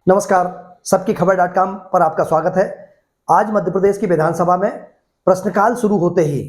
नमस्कार, सबकी खबर.com पर आपका स्वागत है। आज मध्य प्रदेश की विधानसभा में प्रश्नकाल शुरू होते ही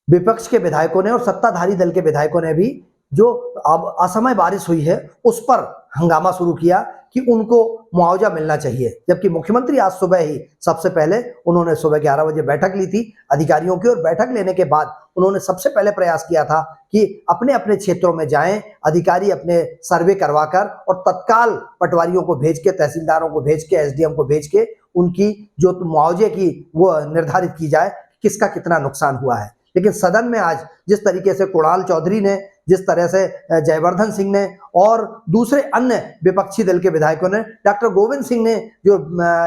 विपक्ष के विधायकों ने और सत्ताधारी दल के विधायकों ने भी जो अब असमय बारिश हुई है उस पर हंगामा शुरू किया कि उनको मुआवजा मिलना चाहिए। जबकि मुख्यमंत्री आज सुबह ही सबसे पहले उन्होंने सुबह 11 बजे बैठक ली थी अधिकारियों की, और बैठक लेने के बाद उन्होंने सबसे पहले प्रयास किया था कि अपने अपने क्षेत्रों में जाएं, अधिकारी अपने सर्वे करवाकर और तत्काल पटवारियों को भेज के, तहसीलदारों को भेज के, एसडीएम को भेज के उनकी जो मुआवजे की वो निर्धारित की जाए, किसका कितना नुकसान हुआ है। लेकिन सदन में आज जिस तरीके से कुणाल चौधरी ने, जिस तरह से जयवर्धन सिंह ने और दूसरे अन्य विपक्षी दल के विधायकों ने, डॉक्टर गोविंद सिंह ने जो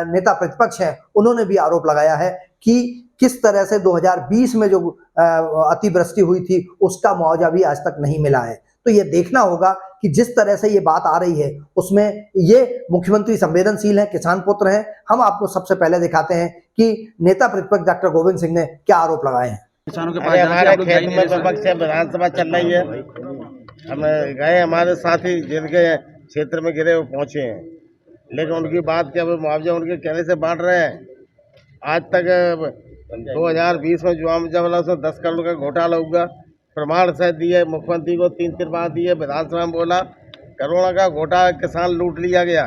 नेता प्रतिपक्ष हैं, उन्होंने भी आरोप लगाया है कि किस तरह से 2020 में जो अतिवृष्टि हुई थी उसका मुआवजा भी आज तक नहीं मिला है। तो ये देखना होगा कि जिस तरह से ये बात आ रही है उसमें ये मुख्यमंत्री संवेदनशील हैं, किसान पुत्र हैं। हम आपको सबसे पहले दिखाते हैं कि नेता प्रतिपक्ष डॉक्टर गोविंद सिंह ने क्या आरोप लगाए हैं। किसानों के पास हमारे खेत में विपक्ष से विधानसभा चल रही है, हम गए, हमारे साथी जिनके क्षेत्र में गिरे वो पहुंचे हैं, लेकिन उनकी बात क्या, वो मुआवजा उनके कहने से बांट रहे हैं। आज तक 2020 में जो मुआवजा वाला उसमें 10 करोड़ का घोटाला हुआ, प्रमाण से दिए मुख्यमंत्री को 3 बार दिए, विधानसभा में बोला करोड़ों का घोटाला किसान लूट लिया गया।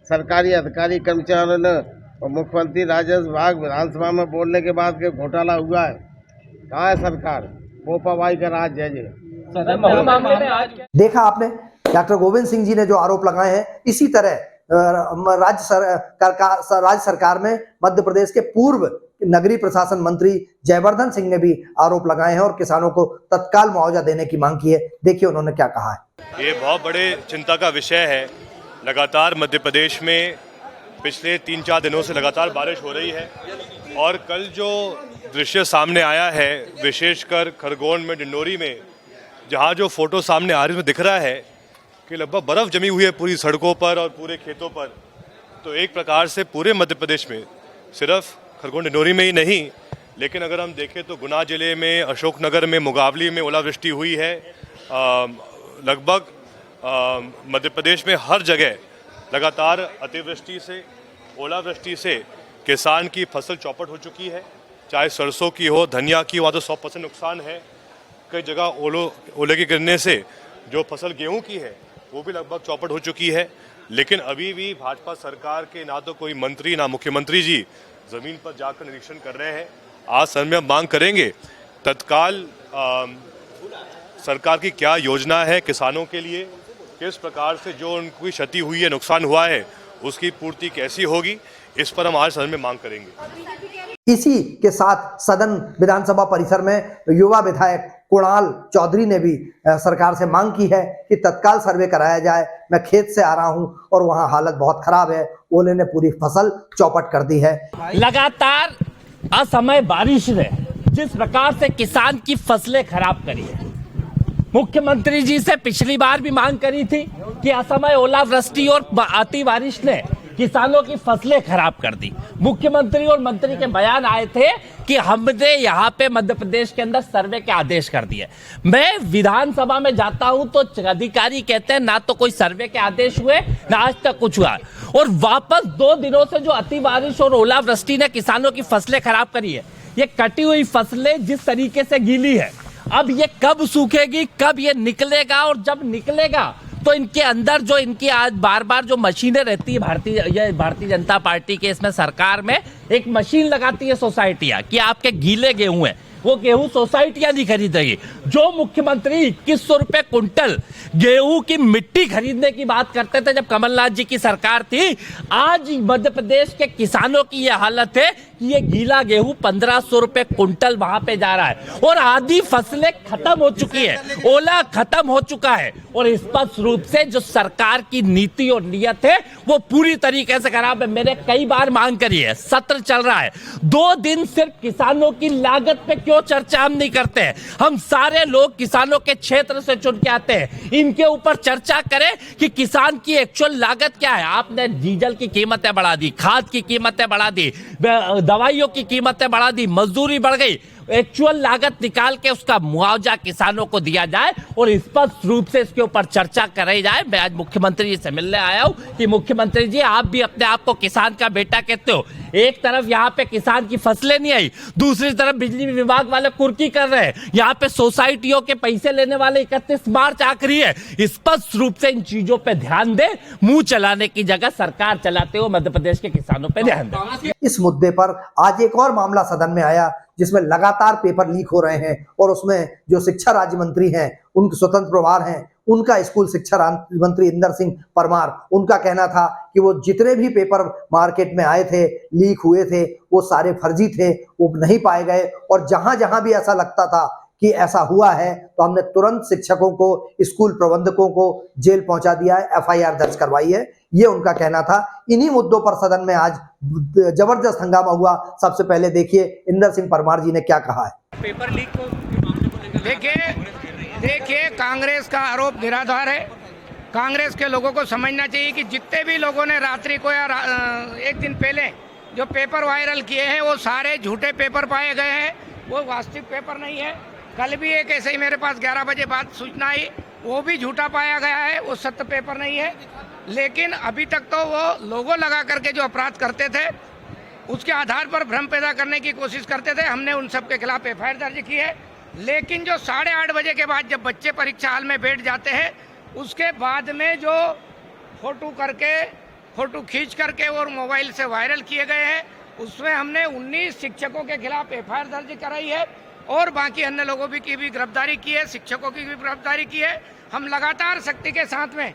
सरकारी अधिकारी कर्मचारियों ने और मुख्यमंत्री राजस्व विभाग विधानसभा में बोलने के बाद के घोटाला हुआ है। कहाँ है सरकार? पोपावाई का राज्य है जी। देखा आपने, डॉक्टर गोविंद सिंह जी ने जो आरोप लगाए हैं, इसी तरह राज्य सरकार में मध्य प्रदेश के पूर्व नगरीय प्रशासन मंत्री जयवर्धन सिंह ने भी आरोप लगाए हैं और किसानों को तत्काल मुआवजा देने की मांग की है। देखिए उन्होंने क्या कहा है। ये बहुत बड़े चिंता का विषय है। लगातार मध्य प्रदेश में पिछले 3-4 दिनों से लगातार बारिश हो रही है, और कल जो दृश्य सामने आया है, विशेषकर खरगोन में, डिंडोरी में, जहाँ जो फोटो सामने आ रही है, दिख रहा है कि लगभग बर्फ़ जमी हुई है पूरी सड़कों पर और पूरे खेतों पर। तो एक प्रकार से पूरे मध्य प्रदेश में, सिर्फ खरगोन डिंडोरी में ही नहीं, लेकिन अगर हम देखें तो गुना जिले में, अशोकनगर में, मुगावली में ओलावृष्टि हुई है। लगभग मध्य प्रदेश में हर जगह लगातार अतिवृष्टि से, ओलावृष्टि से किसान की फसल चौपट हो चुकी है। चाहे सरसों की हो, धनिया की, वहाँ तो 100% नुकसान है। कई जगह ओले के गिरने से जो फसल गेहूं की है वो भी लगभग चौपट हो चुकी है। लेकिन अभी भी भाजपा सरकार के ना तो कोई मंत्री ना मुख्यमंत्री जी ज़मीन पर जाकर निरीक्षण कर रहे हैं। आज सदन में हम मांग करेंगे तत्काल सरकार की क्या योजना है किसानों के लिए, किस प्रकार से जो उनकी क्षति हुई है, नुकसान हुआ है, उसकी पूर्ति कैसी होगी, इस पर हम आज सदन में मांग करेंगे। इसी के साथ सदन विधानसभा परिसर में युवा विधायक कुणाल चौधरी ने भी सरकार से मांग की है कि तत्काल सर्वे कराया जाए। मैं खेत से आ रहा हूं और वहां हालत बहुत खराब है, ओले ने पूरी फसल चौपट कर दी है। लगातार असमय बारिश ने जिस प्रकार से किसान की फसलें खराब करी है, मुख्यमंत्री जी से पिछली बार भी मांग करी थी कि असमय ओलावृष्टि और अति बारिश ने किसानों की फसलें खराब कर दी। मुख्यमंत्री और मंत्री के बयान आए थे कि हमने यहाँ पे मध्य प्रदेश के अंदर सर्वे के आदेश कर दिए। मैं विधानसभा में जाता हूं तो अधिकारी कहते हैं ना तो कोई सर्वे के आदेश हुए ना आज तक कुछ हुआ, और वापस 2 दिनों से जो अति बारिश और ओलावृष्टि ने किसानों की फसलें खराब करी है, ये कटी हुई फसलें जिस तरीके से गीली है, अब ये कब सूखेगी, कब ये निकलेगा, और जब निकलेगा तो इनके अंदर जो इनकी आज बार बार जो मशीनें रहती है, भारतीय जनता पार्टी के इसमें सरकार में एक मशीन लगाती है सोसाइटियां कि आपके गीले गेहूं हैं, वो गेहूं सोसाइटियां नहीं खरीदेगी। जो मुख्यमंत्री 2100 रुपए कुंटल गेहूं की मिट्टी खरीदने की बात करते थे जब कमलनाथ जी की सरकार थी, आज मध्य प्रदेश के किसानों की यह हालत है कि ये गीला गेहूं 1500 रुपए कुंटल वहां पे जा रहा है, और आधी फसलें खत्म हो चुकी है, ओला खत्म हो चुका है, और स्पष्ट रूप से जो सरकार की नीति और नीयत है वो पूरी तरीके से खराब है। मैंने कई बार मांग करी है, सत्र चल रहा है, 2 दिन सिर्फ किसानों की लागत पे क्यों चर्चा हम नहीं करते हैं? हम सारे लोग किसानों के क्षेत्र से चुन के आते हैं, इनके ऊपर चर्चा करें कि किसान की एक्चुअल लागत क्या है। आपने डीजल की कीमतें बढ़ा दी, खाद की कीमतें बढ़ा दी, दवाइयों की कीमतें बढ़ा दी, मजदूरी बढ़ गई, एक्चुअल लागत निकाल के उसका मुआवजा किसानों को दिया जाए और स्पष्ट रूप से इसके ऊपर चर्चा कराई जाए। मैं आज मुख्यमंत्री जी से मिलने आया हूं कि मुख्यमंत्री जी, आप भी अपने आप को किसान का बेटा कहते हो। एक तरफ यहाँ पे किसान की फसलें नहीं आई, दूसरी तरफ बिजली विभाग वाले कुर्की कर रहे हैं, यहाँ पे सोसाइटियों के पैसे लेने वाले 31 मार्च आखिरी है। स्पष्ट रूप से इन चीजों पे ध्यान दे, मुंह चलाने की जगह सरकार चलाते हो मध्य प्रदेश के किसानों पे ध्यान दे। इस मुद्दे पर आज एक और मामला सदन में आया जिसमें लगातार पेपर लीक हो रहे हैं और उसमें जो शिक्षा राज्य मंत्री हैं, उनके स्वतंत्र प्रभार हैं, उनका स्कूल शिक्षा राज्य मंत्री इंदर सिंह परमार, उनका कहना था कि वो जितने भी पेपर मार्केट में आए थे, लीक हुए थे, वो सारे फर्जी थे, वो नहीं पाए गए। और जहां जहां भी ऐसा लगता था कि ऐसा हुआ है तो हमने तुरंत शिक्षकों को, स्कूल प्रबंधकों को जेल पहुंचा दिया है, एफआईआर दर्ज करवाई है, ये उनका कहना था। इन्हीं मुद्दों पर सदन में आज जबरदस्त हंगामा हुआ। सबसे पहले देखिए इंदर सिंह परमार जी ने क्या कहा है। पेपर लीक को देखिए, कांग्रेस का आरोप निराधार है। कांग्रेस के लोगों को समझना चाहिए कि जितने भी लोगों ने रात्रि को या एक दिन पहले जो पेपर वायरल किए हैं वो सारे झूठे पेपर पाए गए हैं, वो वास्तविक पेपर नहीं है। कल भी एक ऐसे ही मेरे पास 11 बजे बाद सूचना आई, वो भी झूठा पाया गया है, वो सत्य पेपर नहीं है। लेकिन अभी तक तो वो लोगो लगा करके जो अपराध करते थे उसके आधार पर भ्रम पैदा करने की कोशिश करते थे। हमने उन सब के खिलाफ एफआईआर दर्ज की है। लेकिन जो 8:30 बजे के बाद जब बच्चे परीक्षा हॉल में बैठ जाते हैं, उसके बाद में जो फोटो खींच करके और मोबाइल से वायरल किए गए हैं, उसमें हमने 19 शिक्षकों के खिलाफ एफआईआर दर्ज कराई है और बाकी अन्य लोगों की भी गिरफ्तारी की है, शिक्षकों की भी गिरफ्तारी की है। हम लगातार सख्ती के साथ में,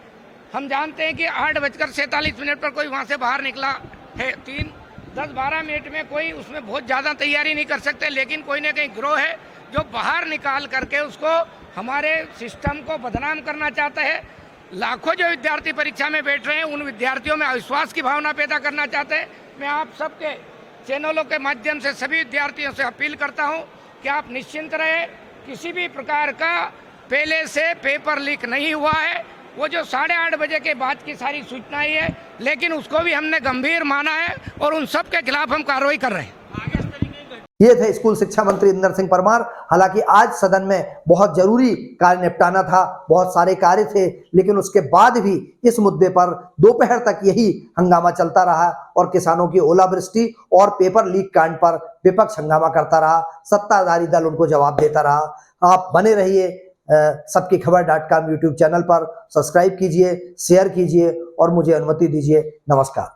हम जानते हैं कि 8:47 पर कोई वहाँ से बाहर निकला है, 10-12 मिनट में कोई उसमें बहुत ज़्यादा तैयारी नहीं कर सकते, लेकिन कोई ना कहीं गिरोह है जो बाहर निकाल करके उसको हमारे सिस्टम को बदनाम करना चाहता है। लाखों जो विद्यार्थी परीक्षा में बैठ रहे हैं, उन विद्यार्थियों में अविश्वास की भावना पैदा करना चाहते हैं। मैं आप सबके चैनलों के माध्यम से सभी विद्यार्थियों से अपील करता हूं कि आप निश्चिंत रहें, किसी भी प्रकार का पहले से पेपर लीक नहीं हुआ है। वो जो 8:30 बजे के बाद की सारी सूचनाएं है, लेकिन उसको भी हमने गंभीर माना है और उन सब के खिलाफ हम कार्रवाई कर रहे हैं। ये थे स्कूल शिक्षा मंत्री इंदर सिंह परमार। हालांकि आज सदन में बहुत जरूरी कार्य निपटाना था, बहुत सारे कार्य थे, लेकिन उसके बाद भी इस मुद्दे पर दोपहर तक यही हंगामा चलता रहा और किसानों की ओलावृष्टि और पेपर लीक कांड पर विपक्ष हंगामा करता रहा, सत्ताधारी दल उनको जवाब देता रहा। आप बने रहिए सबकी खबर.com यूट्यूब चैनल पर, सब्सक्राइब कीजिए, शेयर कीजिए और मुझे अनुमति दीजिए। नमस्कार।